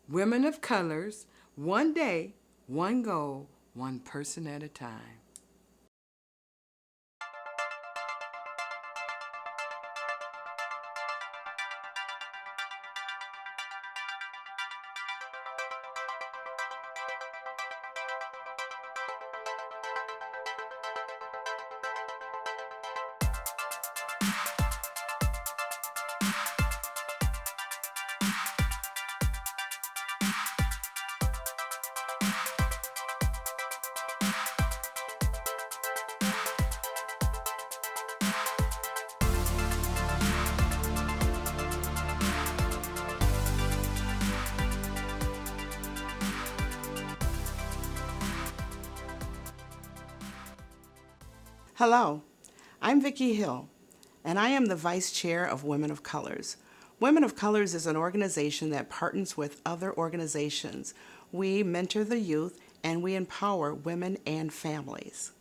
Women of colors, one day, one goal, one person at a time. Hello, I'm Vicki Hill, and I am the Vice Chair of Women of Colors. Women of Colors is an organization that partners with other organizations. We mentor the youth and we empower women and families.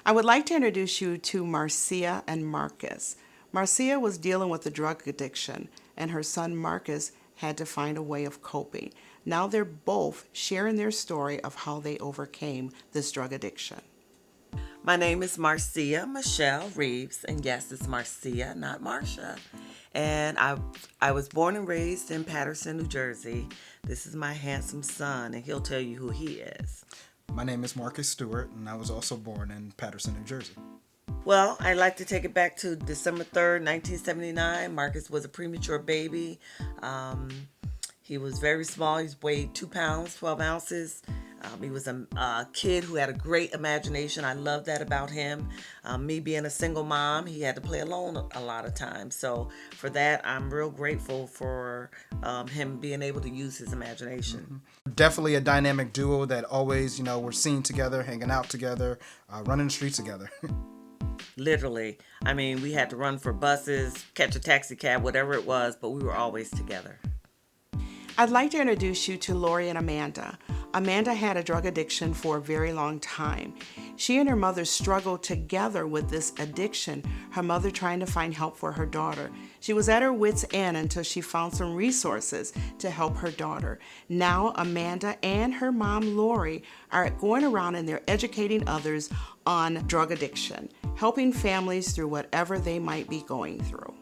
I would like to introduce you to Marcia and Marcus. Marcia was dealing with a drug addiction, and her son Marcus had to find a way of coping. Now they're both sharing their story of how they overcame this drug addiction. My name is Marcia Michelle Reeves, and yes, it's Marcia, not Marcia. And I was born and raised in Paterson, New Jersey. This is my handsome son, and he'll tell you who he is. My name is Marcus Stewart, and I was also born in Paterson, New Jersey. Well, I'd like to take it back to December 3rd, 1979. Marcus was a premature baby. He was very small. He weighed 2 pounds, 12 ounces. He was a kid who had a great imagination. I love that about him. Me being a single mom, he had to play alone a lot of times. So for that, I'm real grateful for him being able to use his imagination. Mm-hmm. Definitely a dynamic duo that always, we're seen together, hanging out together, running the streets together. Literally. I mean, we had to run for buses, catch a taxi cab, whatever it was, but we were always together. I'd like to introduce you to Lori and Amanda. Amanda had a drug addiction for a very long time. She and her mother struggled together with this addiction, her mother trying to find help for her daughter. She was at her wit's end until she found some resources to help her daughter. Now Amanda and her mom Lori are going around and they're educating others on drug addiction, helping families through whatever they might be going through.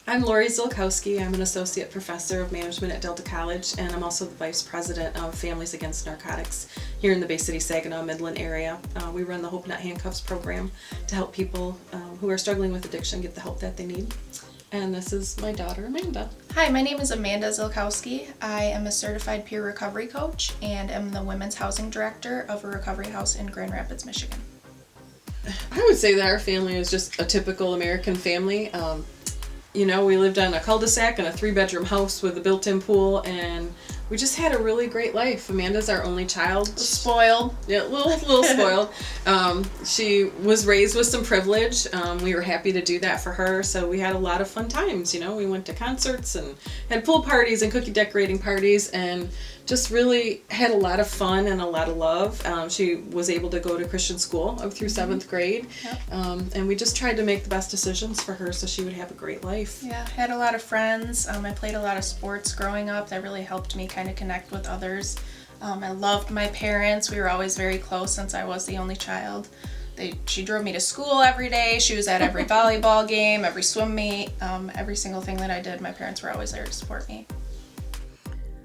I'm Lori ZIOLKOWSKI. I'm an associate professor of management at Delta College, and I'm also the vice president of Families Against Narcotics here in the Bay City, Saginaw, Midland area. We run the Hope Not Handcuffs program to help people who are struggling with addiction get the help that they need. And this is my daughter, Amanda. Hi, my name is Amanda ZIOLKOWSKI. I am a certified peer recovery coach and am the women's housing director of a recovery house in Grand Rapids, Michigan. I would say that our family is just a typical American family. We lived on a cul-de-sac in a 3-bedroom house with a built-in pool, and we just had a really great life. Amanda's our only child. Spoiled. Yeah, a little spoiled. She was raised with some privilege. We were happy to do that for her, so we had a lot of fun times. We went to concerts and had pool parties and cookie decorating parties, and just really had a lot of fun and a lot of love. She was able to go to Christian school up through 7th grade, and we just tried to make the best decisions for her so she would have a great life. Yeah, had a lot of friends. I played a lot of sports growing up. That really helped me kind of connect with others. I loved my parents. We were always very close since I was the only child. She drove me to school every day. She was at every volleyball game, every swim meet, every single thing that I did. My parents were always there to support me.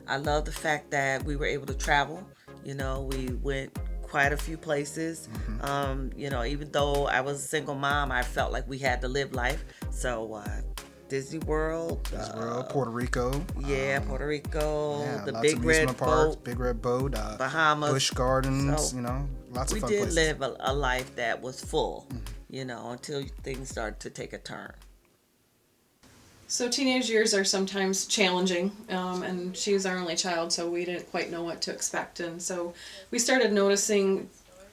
I love the fact that we were able to travel. We went quite a few places. Even though I was a single mom, I felt like we had to live life. So Disney World, Puerto Rico. Yeah, Puerto Rico, Yeah, the lots Big of Red amusement parks, Boat, Big Red Boat, Bahamas, Busch Gardens. So lots of we fun did places. live a life that was full. Until things started to take a turn. So teenage years are sometimes challenging, and she's our only child, so we didn't quite know what to expect. And so we started noticing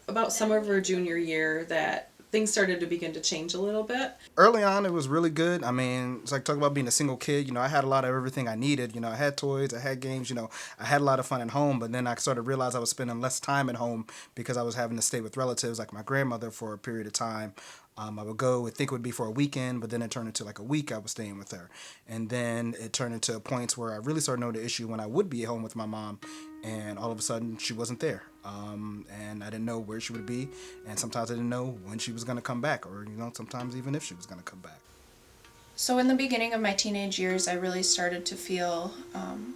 about summer of her junior year that things started to begin to change a little bit. Early on, it was really good. I mean, it's like talking about being a single kid. I had a lot of everything I needed. I had toys, I had games. I had a lot of fun at home. But then I sort of realized I was spending less time at home because I was having to stay with relatives like my grandmother for a period of time. I would go, I think it would be for a weekend, but then it turned into like a week I was staying with her. And then it turned into points where I really started knowing the issue when I would be at home with my mom, and all of a sudden she wasn't there. And I didn't know where she would be, and sometimes I didn't know when she was going to come back, or, you know, sometimes even if she was going to come back. So in the beginning of my teenage years, I really started to feel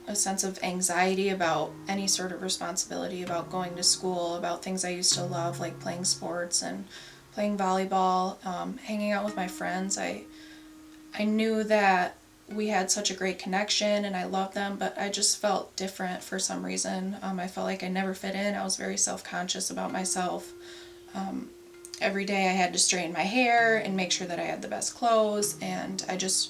a sense of anxiety about any sort of responsibility, about going to school, about things I used to love, like playing sports and playing volleyball, hanging out with my friends. I knew that we had such a great connection and I loved them, but I just felt different for some reason. I felt like I never fit in. I was very self-conscious about myself. Every day I had to straighten my hair and make sure that I had the best clothes, and I just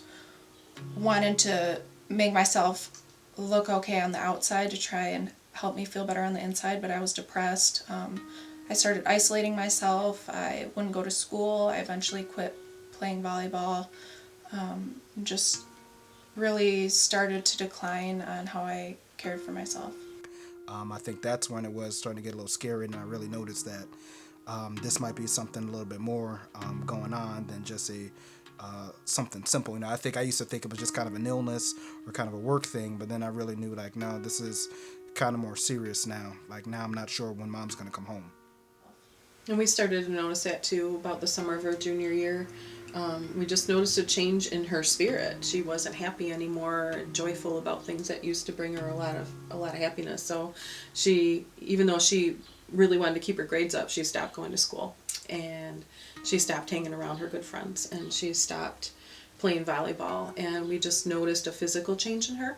wanted to make myself look okay on the outside to try and help me feel better on the inside, but I was depressed. I started isolating myself. I wouldn't go to school. I eventually quit playing volleyball. Just really started to decline on how I cared for myself. I think that's when it was starting to get a little scary, and I really noticed that this might be something a little bit more going on than just something simple. You know, I used to think it was just kind of an illness or kind of a work thing, but then I really knew, like, no, this is kind of more serious now. Like, now I'm not sure when mom's going to come home. And we started to notice that too about the summer of her junior year. We just noticed a change in her spirit. She wasn't happy anymore, joyful about things that used to bring her a lot of happiness. So she, even though she really wanted to keep her grades up, she stopped going to school, and she stopped hanging around her good friends, and she stopped playing volleyball, and we just noticed a physical change in her.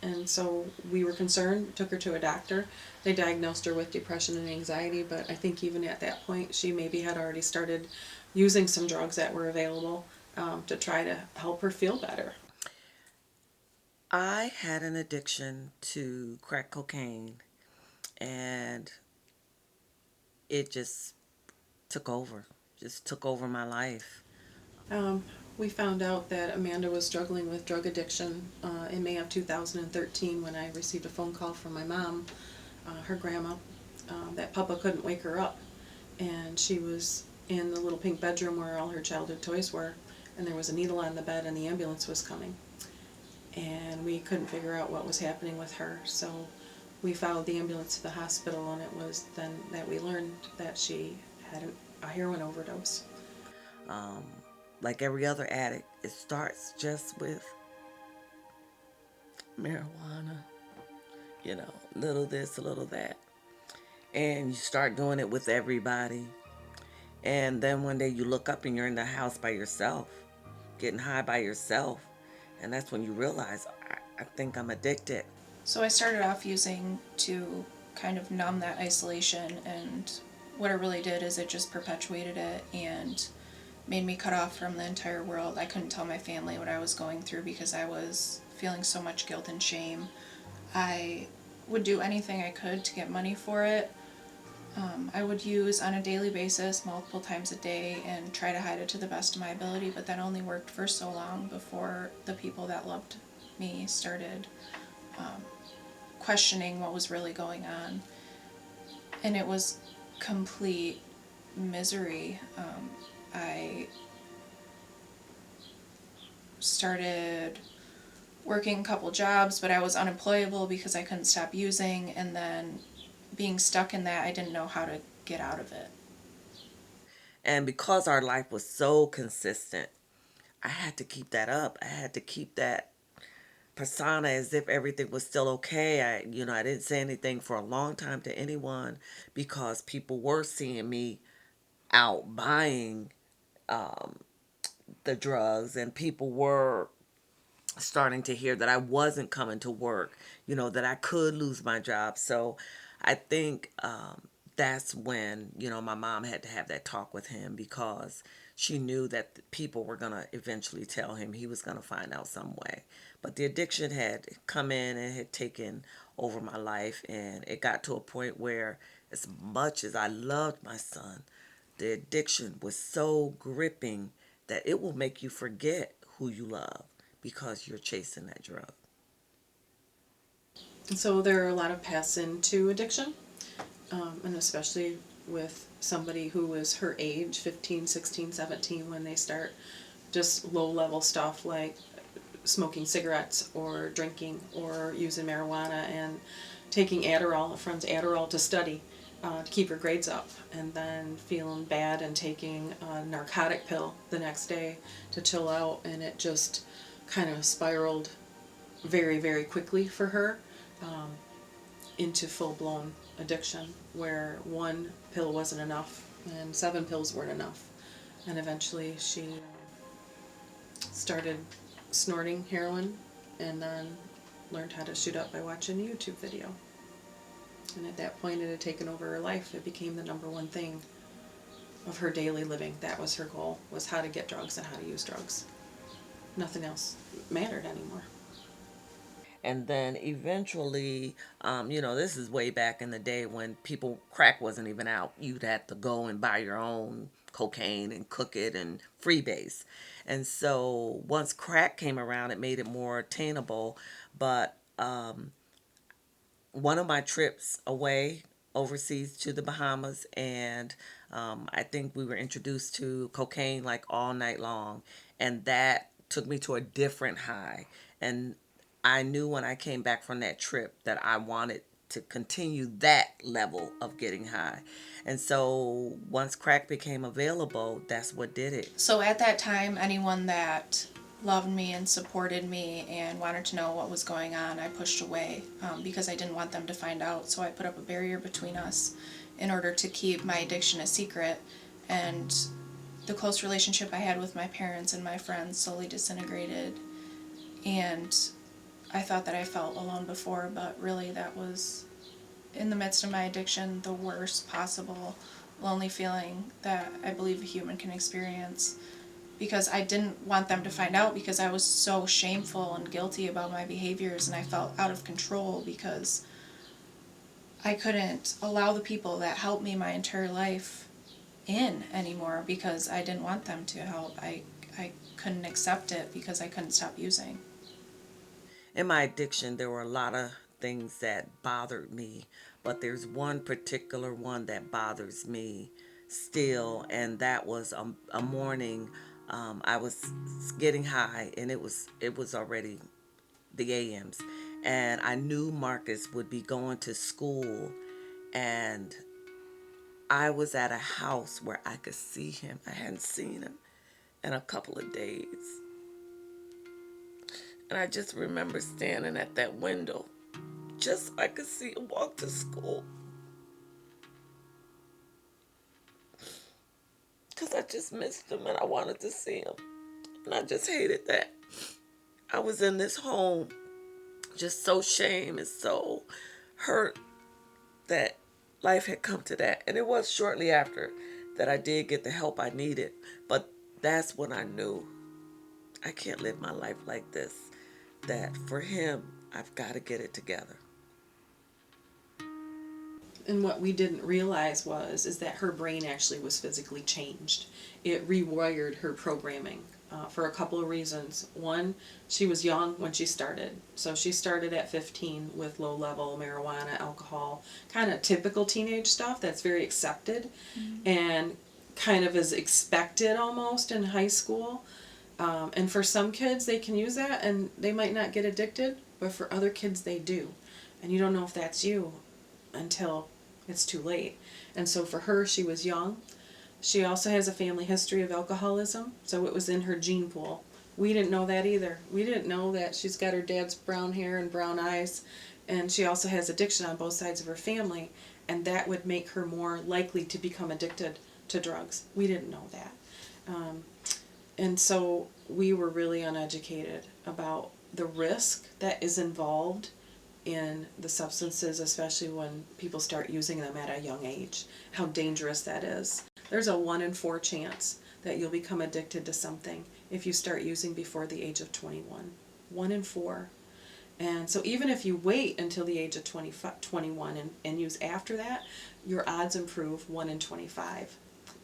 And so we were concerned, took her to a doctor. They diagnosed her with depression and anxiety, but I think even at that point she maybe had already started using some drugs that were available to try to help her feel better. I had an addiction to crack cocaine, and it just took over my life. We found out that Amanda was struggling with drug addiction in May of 2013 when I received a phone call from my mom, her grandma, that Papa couldn't wake her up. And she was in the little pink bedroom where all her childhood toys were, and there was a needle on the bed and the ambulance was coming. And we couldn't figure out what was happening with her, so we followed the ambulance to the hospital, and it was then that we learned that she had a heroin overdose. Like every other addict, it starts just with marijuana, you know, little this, a little that. And you start doing it with everybody. And then one day you look up and you're in the house by yourself, getting high by yourself. And that's when you realize, I think I'm addicted. So I started off using to kind of numb that isolation, and what it really did is it just perpetuated it and made me cut off from the entire world. I couldn't tell my family what I was going through because I was feeling so much guilt and shame. I would do anything I could to get money for it. I would use on a daily basis, multiple times a day, and try to hide it to the best of my ability, but that only worked for so long before the people that loved me started questioning what was really going on. And it was complete misery. I started working a couple jobs, but I was unemployable because I couldn't stop using, and then being stuck in that, I didn't know how to get out of it. And because our life was so consistent, I had to keep that up. I had to keep that persona as if everything was still okay. I didn't say anything for a long time to anyone because people were seeing me out buying the drugs, and people were starting to hear that I wasn't coming to work, that I could lose my job. So I think that's when, my mom had to have that talk with him, because she knew that people were going to eventually tell him he was going to find out some way. But the addiction had come in and had taken over my life, and it got to a point where, as much as I loved my son, the addiction was so gripping that it will make you forget who you love because you're chasing that drug. So there are a lot of paths into addiction, and especially with somebody who is her age, 15, 16, 17, when they start just low-level stuff like smoking cigarettes or drinking or using marijuana and taking Adderall, a friend's Adderall to study to keep her grades up, and then feeling bad and taking a narcotic pill the next day to chill out, and it just kind of spiraled very, very quickly for her into full-blown addiction, where one pill wasn't enough and 7 pills weren't enough, and eventually she started snorting heroin and then learned how to shoot up by watching a YouTube video. And at that point it had taken over her life. It became the #1 thing of her daily living. That was her goal, was how to get drugs and how to use drugs. Nothing else mattered anymore. And then eventually, this is way back in the day when crack wasn't even out. You'd have to go and buy your own cocaine and cook it and freebase. And so once crack came around, it made it more attainable. But one of my trips away overseas to the Bahamas, and I think we were introduced to cocaine like all night long, and that took me to a different high. And I knew when I came back from that trip that I wanted to continue that level of getting high. And so once crack became available, that's what did it. So at that time, anyone that loved me and supported me and wanted to know what was going on, I pushed away because I didn't want them to find out. So I put up a barrier between us in order to keep my addiction a secret. And the close relationship I had with my parents and my friends slowly disintegrated. And I thought that I felt alone before, but really that was, in the midst of my addiction, the worst possible lonely feeling that I believe a human can experience. Because I didn't want them to find out, because I was so shameful and guilty about my behaviors, and I felt out of control because I couldn't allow the people that helped me my entire life in anymore because I didn't want them to help. I couldn't accept it because I couldn't stop using. In my addiction, there were a lot of things that bothered me, but there's one particular one that bothers me still, and that was a morning. I was getting high, and it was already the AMs, and I knew Marcus would be going to school, and I was at a house where I could see him. I hadn't seen him in a couple of days, and I just remember standing at that window just so I could see him walk to school. Because I just missed him and I wanted to see him. And I just hated that. I was in this home just so ashamed and so hurt that life had come to that. And it was shortly after that I did get the help I needed. But that's when I knew I can't live my life like this. That for him, I've got to get it together. And what we didn't realize is that her brain actually was physically changed. It rewired her programming for a couple of reasons. One, she was young when she started. So she started at 15 with low-level marijuana, alcohol, kind of typical teenage stuff that's very accepted and kind of is expected almost in high school. And for some kids, they can use that and they might not get addicted, but for other kids, they do. And you don't know if that's you until it's too late. And so for her, she was young. She also has a family history of alcoholism, so it was in her gene pool. We didn't know that either. We didn't know that she's got her dad's brown hair and brown eyes, and she also has addiction on both sides of her family, and that would make her more likely to become addicted to drugs. We didn't know that. And so we were really uneducated about the risk that is involved in the substances, especially when people start using them at a young age, how dangerous that is. There's a 1 in 4 chance that you'll become addicted to something if you start using before the age of 21. 1 in 4. And so even if you wait until the age of 21 and use after that, your odds improve 1 in 25.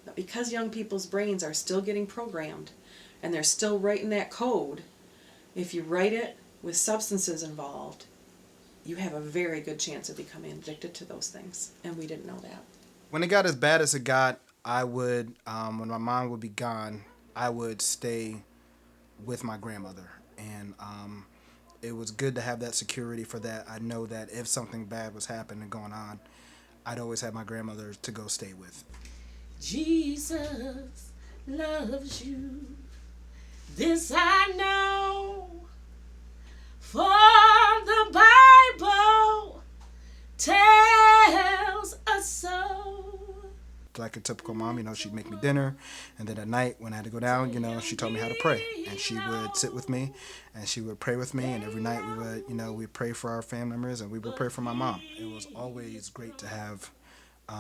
But because young people's brains are still getting programmed and they're still writing that code, if you write it with substances involved, you have a very good chance of becoming addicted to those things, and we didn't know that. When it got as bad as it got, I would, when my mom would be gone, I would stay with my grandmother. And it was good to have that security for that. I know that if something bad was happening and going on, I'd always have my grandmother to go stay with. Jesus loves you. This I know, for the Bible tells us so. Like a typical mom, you know, she'd make me dinner, and then at night when I had to go down, you know, she told me how to pray, and she would sit with me and she would pray with me, and every night we would, you know, we'd pray for our family members and we would pray for my mom. It was always great to have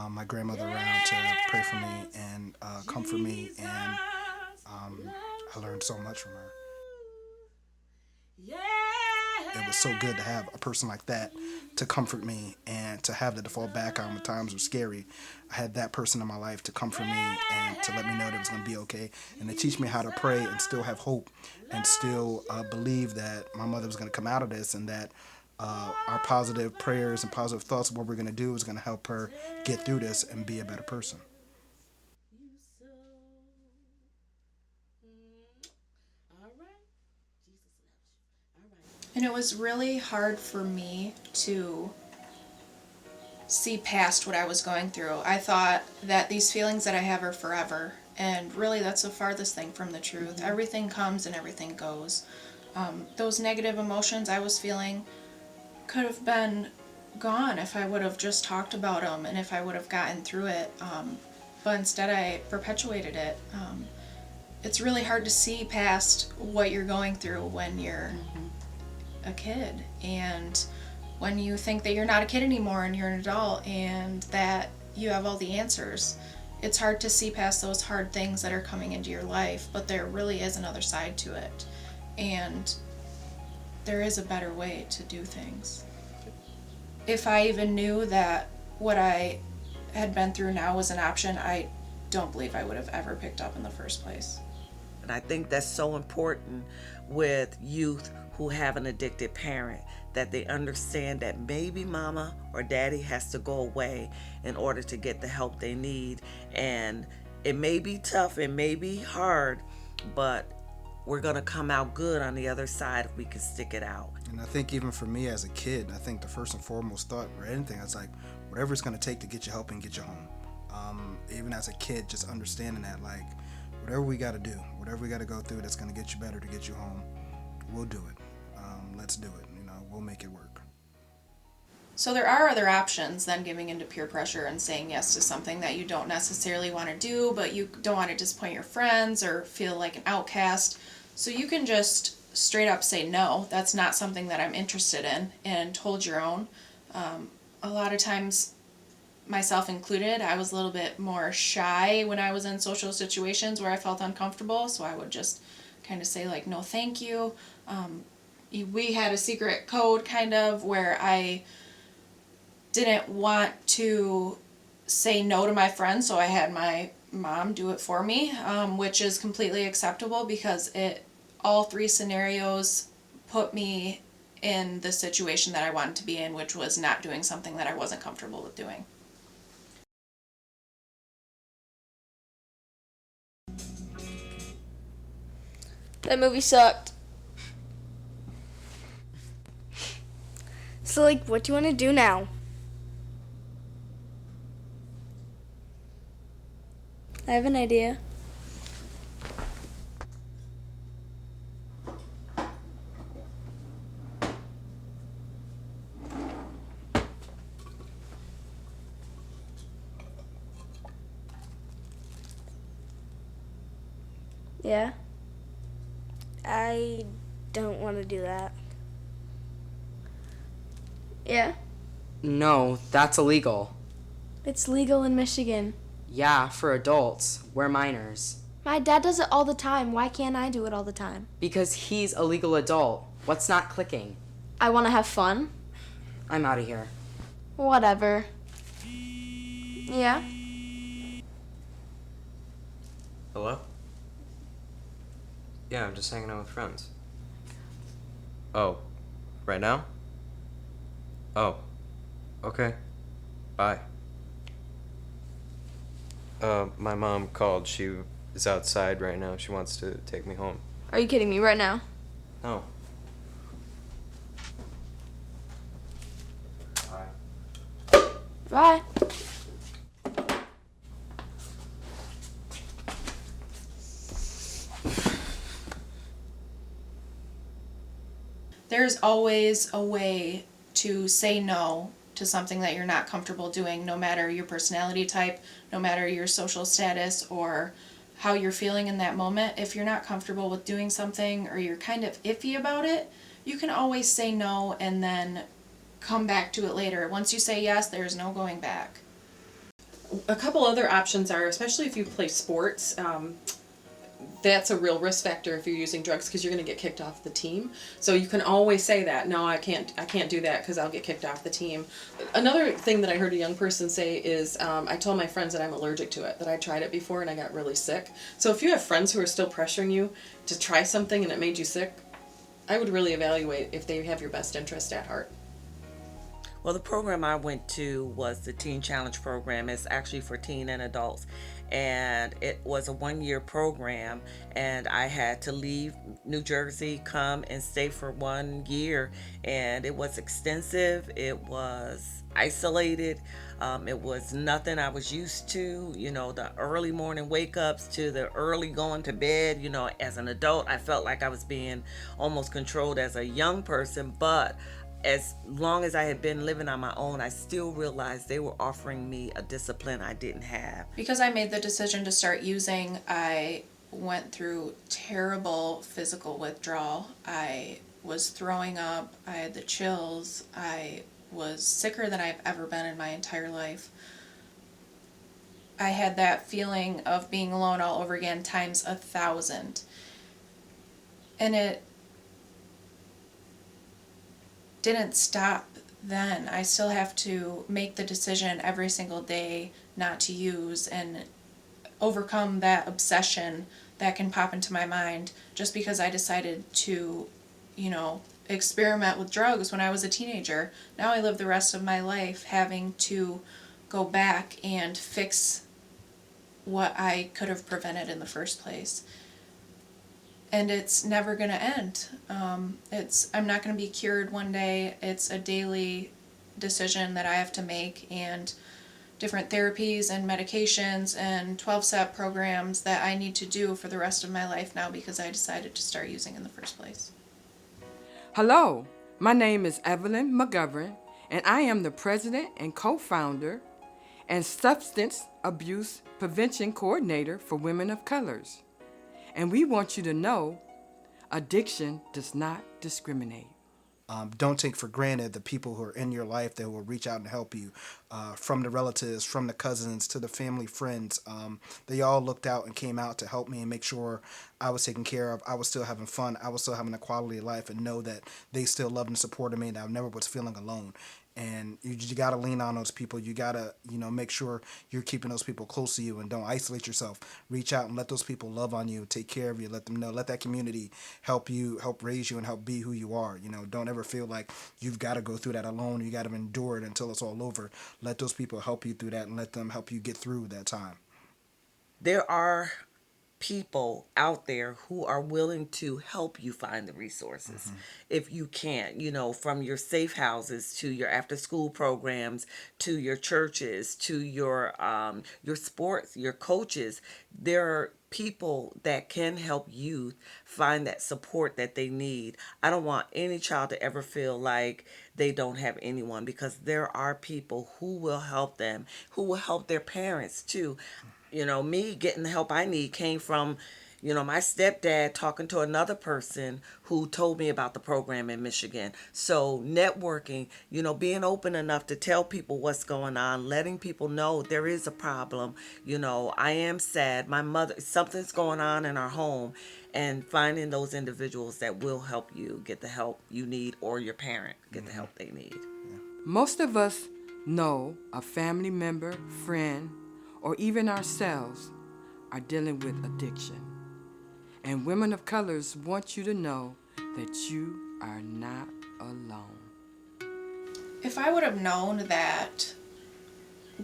my grandmother around to pray for me and comfort me, and I learned so much from her. It was so good to have a person like that to comfort me and to have that to fall back on when times were scary. I had that person in my life to comfort me and to let me know that it was going to be okay, and to teach me how to pray and still have hope and still believe that my mother was going to come out of this, and that our positive prayers and positive thoughts of what we're going to do is going to help her get through this and be a better person. And it was really hard for me to see past what I was going through. I thought that these feelings that I have are forever, and really that's the farthest thing from the truth. Mm-hmm. Everything comes and everything goes. Those negative emotions I was feeling could have been gone if I would have just talked about them and if I would have gotten through it, but instead I perpetuated it. It's really hard to see past what you're going through when you're a kid, and when you think that you're not a kid anymore and you're an adult and that you have all the answers. It's hard to see past those hard things that are coming into your life, but there really is another side to it, and there is a better way to do things. If I even knew that what I had been through now was an option, I don't believe I would have ever picked up in the first place. And I think that's so important with youth who have an addicted parent, that they understand that maybe mama or daddy has to go away in order to get the help they need. And it may be tough, it may be hard, but we're going to come out good on the other side if we can stick it out. And I think even for me as a kid, I think the first and foremost thought or anything, I was like, whatever it's going to take to get you help and get you home. Even as a kid, just understanding that, like, whatever we got to do, whatever we got to go through that's going to get you better, to get you home, we'll do it. Let's do it. You know, we'll make it work. So there are other options than giving into peer pressure and saying yes to something that you don't necessarily want to do, but you don't want to disappoint your friends or feel like an outcast. So you can just straight up say no, that's not something that I'm interested in, and hold your own. A lot of times, myself included, I was a little bit more shy when I was in social situations where I felt uncomfortable, so I would just kind of say like, no thank you. We had a secret code kind of where I didn't want to say no to my friends, so I had my mom do it for me, which is completely acceptable because all three scenarios put me in the situation that I wanted to be in, which was not doing something that I wasn't comfortable with doing. That movie sucked. So, like, what do you want to do now? I have an idea. Yeah? I don't want to do that. Yeah? No, that's illegal. It's legal in Michigan. Yeah, for adults. We're minors. My dad does it all the time. Why can't I do it all the time? Because he's a legal adult. What's not clicking? I want to have fun. I'm out of here. Whatever. Yeah? Hello? Yeah, I'm just hanging out with friends. Oh, right now? Oh, okay. Bye. My mom called. She is outside right now. She wants to take me home. Are you kidding me right now? No. Bye. There's always a way to say no to something that you're not comfortable doing, no matter your personality type, no matter your social status, or how you're feeling in that moment. If you're not comfortable with doing something or you're kind of iffy about it, you can always say no and then come back to it later. Once you say yes, there's no going back. A couple other options are, especially if you play sports, that's a real risk factor if you're using drugs, because you're going to get kicked off the team. So you can always say that, no, I can't do that because I'll get kicked off the team. Another thing that I heard a young person say is, I told my friends that I'm allergic to it, that I tried it before and I got really sick. So if you have friends who are still pressuring you to try something and it made you sick, I would really evaluate if they have your best interest at heart. Well, the program I went to was the Teen Challenge program. It's actually for teen and adults. And it was a 1-year program, and I had to leave New Jersey, come and stay for 1 year. And it was extensive. It was isolated. It was nothing I was used to, the early morning wake ups to the early going to bed. As an adult, I felt like I was being almost controlled as a young person, but as long as I had been living on my own, I still realized they were offering me a discipline I didn't have. Because I made the decision to start using, I went through terrible physical withdrawal. I was throwing up, I had the chills, I was sicker than I've ever been in my entire life. I had that feeling of being alone all over again times 1,000. And it didn't stop then. I still have to make the decision every single day not to use and overcome that obsession that can pop into my mind just because I decided to, experiment with drugs when I was a teenager. Now I live the rest of my life having to go back and fix what I could have prevented in the first place. And it's never going to end. I'm not going to be cured one day. It's a daily decision that I have to make, and different therapies and medications and 12-step programs that I need to do for the rest of my life now because I decided to start using in the first place. Hello, my name is EVELYN McGovern, and I am the president and co-founder and substance abuse prevention coordinator for Women of Colors. And we want you to know, addiction does not discriminate. Don't take for granted the people who are in your life that will reach out and help you, from the relatives, from the cousins, to the family, friends. They all looked out and came out to help me and make sure I was taken care of. I was still having fun. I was still having a quality of life, and know that they still loved and supported me, and I never was feeling alone. And you got to lean on those people. You got to, make sure you're keeping those people close to you and don't isolate yourself. Reach out and let those people love on you, take care of you, let them know, let that community help you, help raise you, and help be who you are. Don't ever feel like you've got to go through that alone. You got to endure it until it's all over. Let those people help you through that and let them help you get through that time. There are people out there who are willing to help you find the resources if you can't, from your safe houses to your after school programs to your churches to your sports, your coaches. There are people that can help you find that support that they need. I don't want any child to ever feel like they don't have anyone, because there are people who will help them, who will help their parents too. Me getting the help I need came from, my stepdad talking to another person who told me about the program in Michigan. So networking, being open enough to tell people what's going on, letting people know there is a problem. I am sad. My mother, something's going on in our home, and finding those individuals that will help you get the help you need, or your parent get the help they need. Most of us know a family member, friend, or even ourselves are dealing with addiction. And Women of Colors want you to know that you are not alone. If I would have known that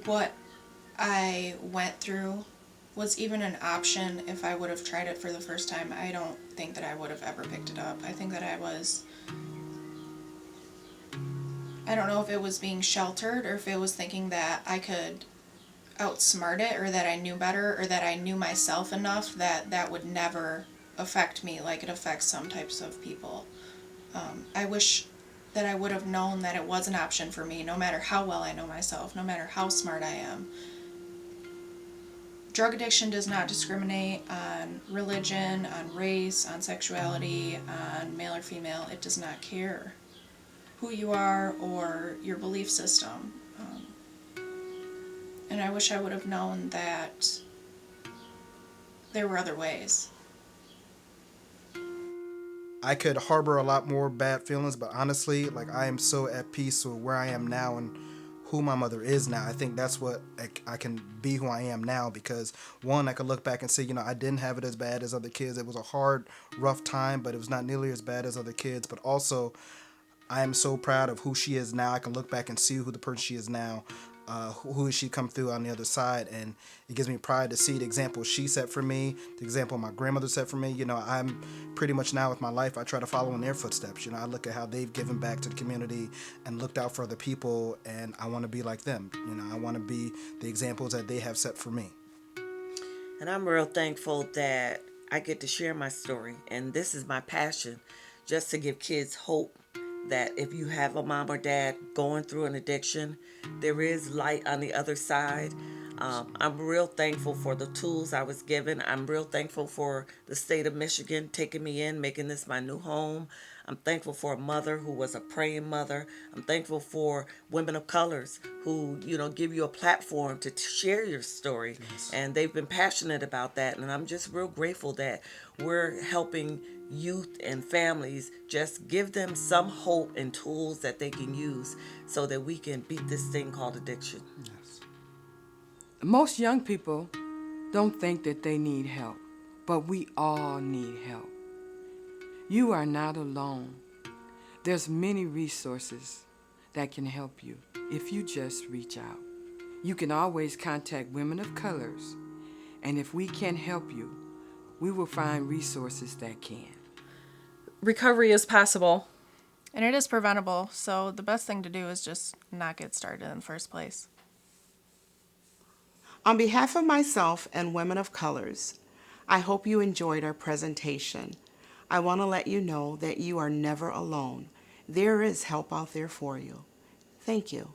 what I went through was even an option if I would have tried it for the first time, I don't think that I would have ever picked it up. I think that I don't know if it was being sheltered or if it was thinking that I could outsmart it or that I knew better or that I knew myself enough that that would never affect me like it affects some types of people. I wish that I would have known that it was an option for me, no matter how well I know myself, no matter how smart I am. Drug addiction does not discriminate on religion, on race, on sexuality, on male or female. It does not care who you are or your belief system. And I wish I would have known that there were other ways. I could harbor a lot more bad feelings, but honestly, like, I am so at peace with where I am now and who my mother is now. I think that's what I can be who I am now, because one, I could look back and say, I didn't have it as bad as other kids. It was a hard, rough time, but it was not nearly as bad as other kids. But also, I am so proud of who she is now. I can look back and see who the person she is now, who she come through on the other side, and it gives me pride to see the example she set for me, the example my grandmother set for me. I'm pretty much now with my life, I try to follow in their footsteps. I look at how they've given back to the community and looked out for other people, and I want to be like them. I want to be the examples that they have set for me. And I'm real thankful that I get to share my story, and this is my passion, just to give kids hope that if you have a mom or dad going through an addiction, there is light on the other side. I'm real thankful for the tools I was given. I'm real thankful for the state of Michigan taking me in, making this my new home. I'm thankful for a mother who was a praying mother. I'm thankful for women of colors who, give you a platform to share your story. Yes. And they've been passionate about that. And I'm just real grateful that we're helping youth and families, just give them some hope and tools that they can use so that we can beat this thing called addiction. Yes. Most young people don't think that they need help, but we all need help. You are not alone. There's many resources that can help you if you just reach out. You can always contact Women of Colors, and if we can help you, we will find resources that can. Recovery is possible. And it is preventable, so the best thing to do is just not get started in the first place. On behalf of myself and Women of Colors, I hope you enjoyed our presentation. I want to let you know that you are never alone. There is help out there for you. Thank you.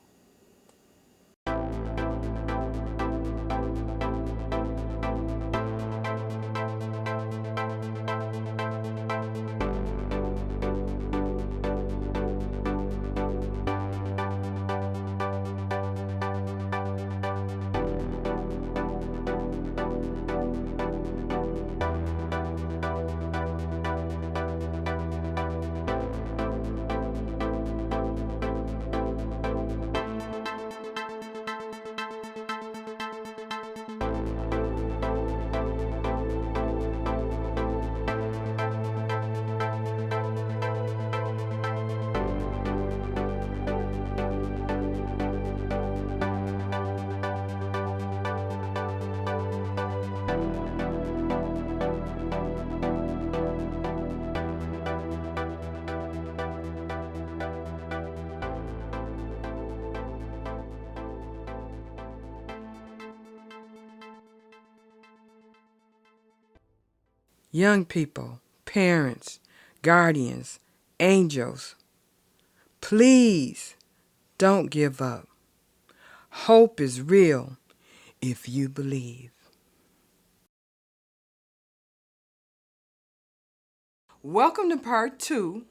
Young people, parents, guardians, angels, please don't give up. Hope is real if you believe. Welcome to part 2,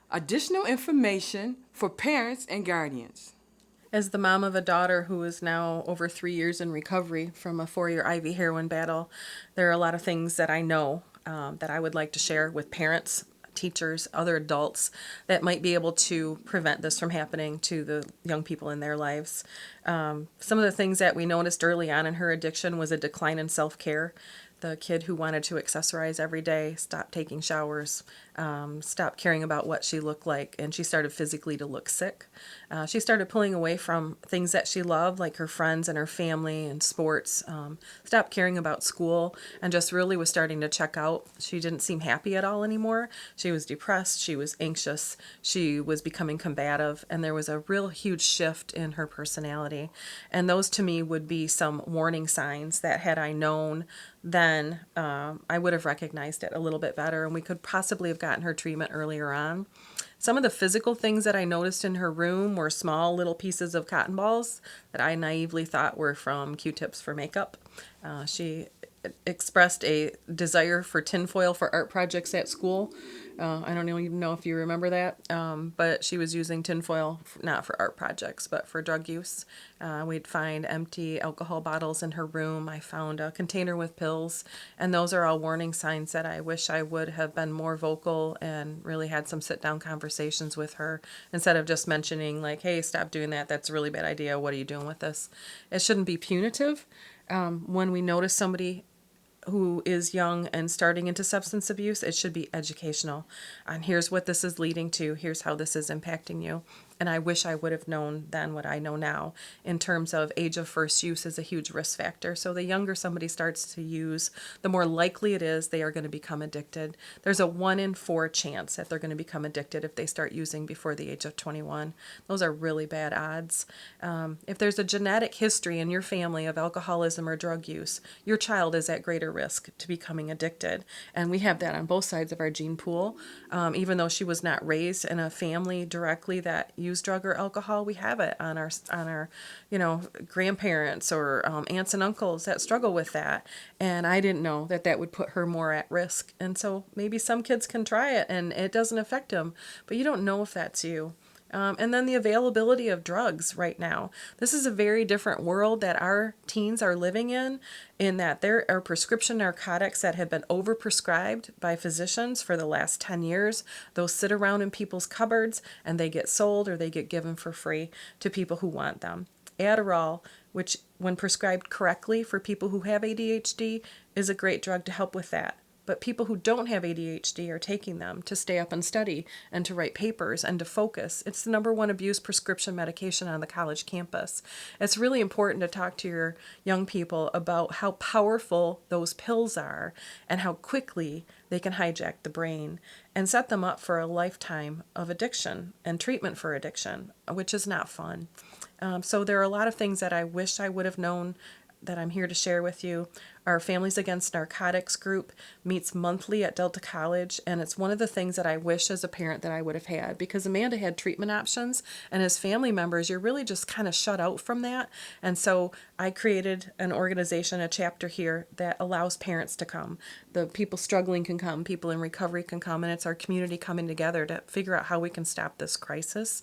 additional information for parents and guardians. As the mom of a daughter who is now over 3 years in recovery from a 4-year IV heroin battle, there are a lot of things that I know that I would like to share with parents, teachers, other adults that might be able to prevent this from happening to the young people in their lives. Some of the things that we noticed early on in her addiction was a decline in self-care. The kid who wanted to accessorize every day stopped taking showers, stopped caring about what she looked like, and she started physically to look sick. She started pulling away from things that she loved, like her friends and her family and sports, stopped caring about school, and just really was starting to check out. She didn't seem happy at all anymore. She was depressed, she was anxious, she was becoming combative, and there was a real huge shift in her personality. And those to me would be some warning signs that had I known then, I would have recognized it a little bit better, and we could possibly have gotten her treatment earlier on. Some of the physical things that I noticed in her room were small little pieces of cotton balls that I naively thought were from Q-tips for makeup. She expressed a desire for tinfoil for art projects at school. I don't even know if you remember that, but she was using tinfoil not for art projects, but for drug use. We'd find empty alcohol bottles in her room. I found a container with pills, and those are all warning signs that I wish I would have been more vocal and really had some sit-down conversations with her instead of just mentioning like, hey, stop doing that. That's a really bad idea. What are you doing with this? It shouldn't be punitive. When we notice somebody who is young and starting into substance abuse, it should be educational. And here's what this is leading to. Here's how this is impacting you. And I wish I would have known then what I know now in terms of age of first use is a huge risk factor. So the younger somebody starts to use, the more likely it is they are going to become addicted. There's a 1 in 4 chance that they're going to become addicted if they start using before the age of 21. Those are really bad odds. If there's a genetic history in your family of alcoholism or drug use, your child is at greater risk to becoming addicted. And we have that on both sides of our gene pool. Even though she was not raised in a family directly that use drug or alcohol, we have it on our grandparents or aunts and uncles that struggle with that. And I didn't know that would put her more at risk. And so maybe some kids can try it and it doesn't affect them, but you don't know if that's you. And then the availability of drugs right now. This is a very different world that our teens are living in that there are prescription narcotics that have been overprescribed by physicians for the last 10 years. Those sit around in people's cupboards and they get sold or they get given for free to people who want them. Adderall, which when prescribed correctly for people who have ADHD, is a great drug to help with that. But people who don't have ADHD are taking them to stay up and study and to write papers and to focus. It's the #1 abused prescription medication on the college campus. It's really important to talk to your young people about how powerful those pills are and how quickly they can hijack the brain and set them up for a lifetime of addiction and treatment for addiction, which is not fun. So there are a lot of things that I wish I would have known that I'm here to share with you. Our Families Against Narcotics group meets monthly at Delta College, and it's one of the things that I wish as a parent that I would have had, because Amanda had treatment options, and as family members, you're really just kind of shut out from that. And so I created an organization, a chapter here that allows parents to come. The people struggling can come, people in recovery can come, and it's our community coming together to figure out how we can stop this crisis.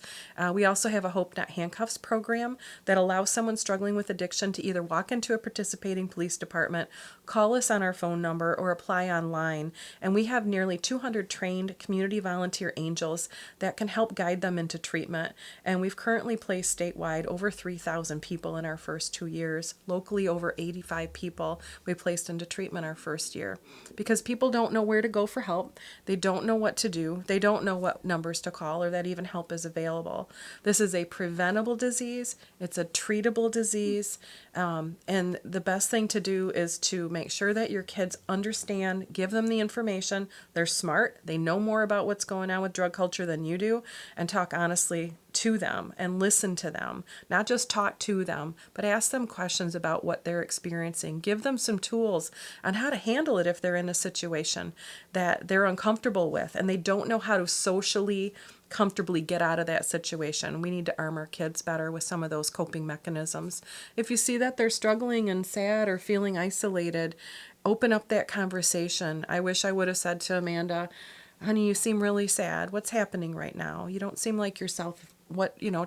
We also have a Hope Not Handcuffs program that allows someone struggling with addiction to either walk into a participating police department, call us on our phone number, or apply online. And we have nearly 200 trained community volunteer angels that can help guide them into treatment. And we've currently placed statewide over 3,000 people in our first 2 years. Locally, over 85 people we placed into treatment our first year. Because people don't know where to go for help. They don't know what to do. They don't know what numbers to call or that even help is available. This is a preventable disease. It's a treatable disease. And the best thing to do is to make sure that your kids understand, give them the information. They're smart. They know more about what's going on with drug culture than you do, and talk honestly to them and listen to them. Not just talk to them, but ask them questions about what they're experiencing. Give them some tools on how to handle it if they're in a situation that they're uncomfortable with and they don't know how to socially comfortably get out of that situation. We need to arm our kids better with some of those coping mechanisms. If you see that they're struggling and sad or feeling isolated, open up that conversation. I wish I would have said to Amanda, honey, you seem really sad. What's happening right now? You don't seem like yourself.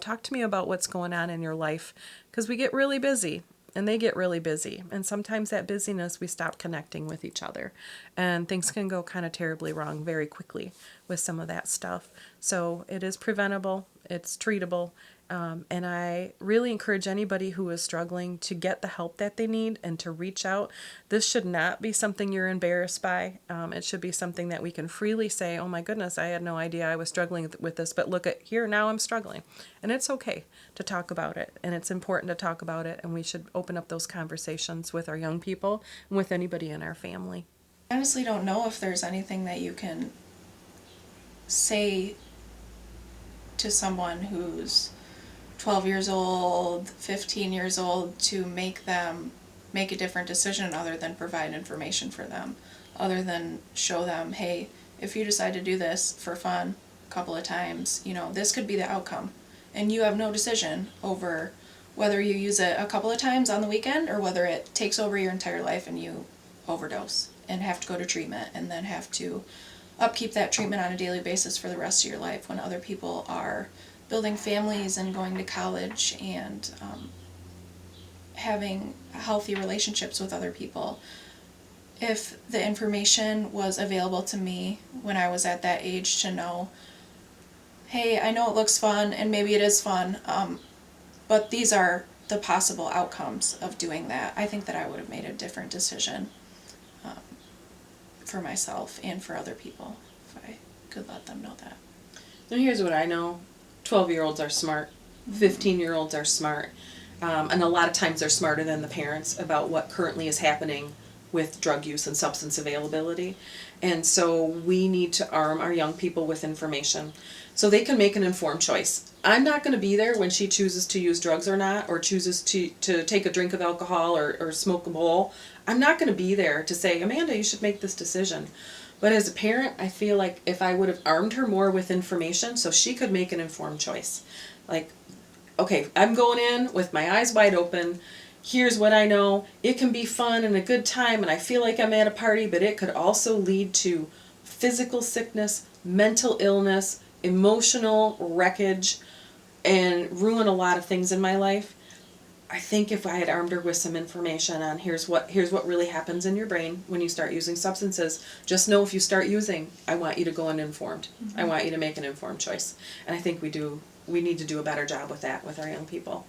Talk to me about what's going on in your life, because we get really busy and they get really busy. And sometimes that busyness, we stop connecting with each other, and things can go kind of terribly wrong very quickly with some of that stuff. So it is preventable, it's treatable, And I really encourage anybody who is struggling to get the help that they need and to reach out. This should not be something you're embarrassed by. It should be something that we can freely say, oh my goodness, I had no idea I was struggling with this, but look at here, now I'm struggling. And it's okay to talk about it, and it's important to talk about it, and we should open up those conversations with our young people and with anybody in our family. I honestly don't know if there's anything that you can say to someone who's 12 years old, 15 years old, to make them make a different decision other than provide information for them, other than show them, hey, if you decide to do this for fun a couple of times, you know, this could be the outcome. And you have no decision over whether you use it a couple of times on the weekend or whether it takes over your entire life and you overdose and have to go to treatment and then have to upkeep that treatment on a daily basis for the rest of your life when other people are building families and going to college and having healthy relationships with other people. If the information was available to me when I was at that age to know, hey, I know it looks fun and maybe it is fun, but these are the possible outcomes of doing that, I think that I would have made a different decision for myself and for other people if I could let them know that. Now here's what I know. 12-year-olds are smart. 15-year-olds are smart. And a lot of times they're smarter than the parents about what currently is happening with drug use and substance availability. And so we need to arm our young people with information so they can make an informed choice. I'm not going to be there when she chooses to use drugs or not, or chooses to take a drink of alcohol or smoke a bowl. I'm not going to be there to say, Amanda, you should make this decision. But as a parent, I feel like if I would have armed her more with information so she could make an informed choice. Like, okay, I'm going in with my eyes wide open. Here's what I know. It can be fun and a good time, and I feel like I'm at a party, but it could also lead to physical sickness, mental illness, emotional wreckage, and ruin a lot of things in my life. I think if I had armed her with some information on here's what really happens in your brain when you start using substances, just know if you start using, I want you to go uninformed. I want you to make an informed choice. And I think we need to do a better job with that with our young people.